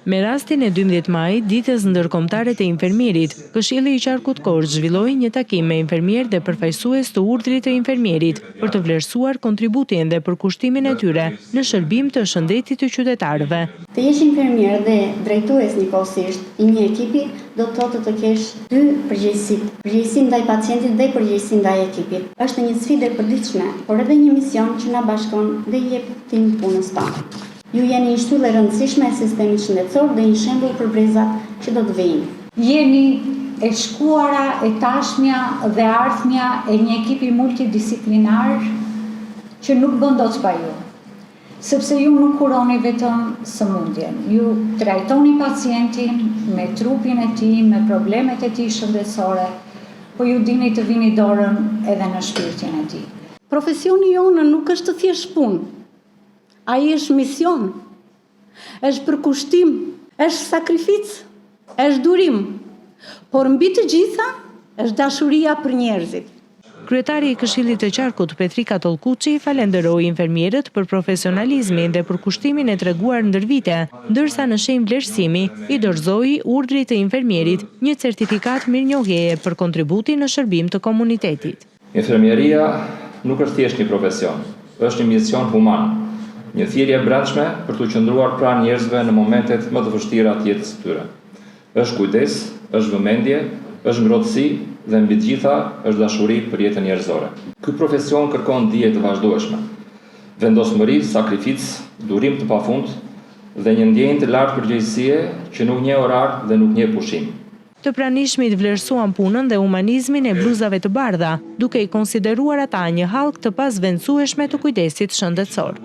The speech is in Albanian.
Me rastin e 12 majit, ditës ndërkombëtare të infermierit, Këshilli i Qarkut Korçë zhvilloi një takim me infermier dhe përfaqësues të urdhrit të infermierit për të vlerësuar kontributin dhe përkushtimin e tyre në shërbim të shëndetit të qytetarëve. Të jesh infermier dhe drejtues njëkohësisht i një ekipi do të thotë të kesh dy përgjegjësi, përgjegjësi ndaj pacientit dhe përgjegjësi ndaj ekipit. Është një sfidë e përditshme, por edhe një mision që na bashkon dhe i jep tim punës tonë. Ju jeni një shtyllë e rëndësishme e sistemit shëndetësor dhe një shembull për brezat që do të vijnë. Jeni e shkuara, e tashmja dhe ardhmja e një ekipi multidisiplinar që nuk bën dot pa ju. Sepse ju nuk kuroni vetëm sëmundjen, ju trajtoni pacientin me trupin e tij, me problemet e tij shëndetësore, po ju dini të vini dorën edhe në shpirtin e tij. Profesioni jonë nuk është thjesht punë. Ai është mision, është përkushtim, është sakrificë, është durim, por mbi të gjitha është dashuria për njerëzit. Kryetari i Këshillit të Qarkut, Petrika Tollkuçi, falenderoi infermierët për profesionalizmin dhe përkushtimin e treguar ndër vite, ndërsa në shenjë vlerësimi i dorëzoi urdhrit të infermierit një certifikat mirënjohjeje për kontributin në shërbim të komunitetit. Infermieria nuk është thjesht një profesion, është një mision human. Një thirrje e brendshme për të qëndruar pranë njerëzve në momentet më të vështira të jetës së tyre. Është kujdes, është vëmendje, është ngrohtësi dhe mbi të gjitha është dashuri për jetën njerëzore. Ky profesion kërkon dije të vazhdueshme, vendosmëri, sakrificë, durim të pafund dhe një ndjenjë të lartë përgjegjësie që nuk njeh orar dhe nuk njeh pushim. Të pranishmit vlerësuan punën dhe humanizmin e bluzave të bardha, duke i konsideruar ata një hallk të pasvendësueshme të kujdesit shëndetësor.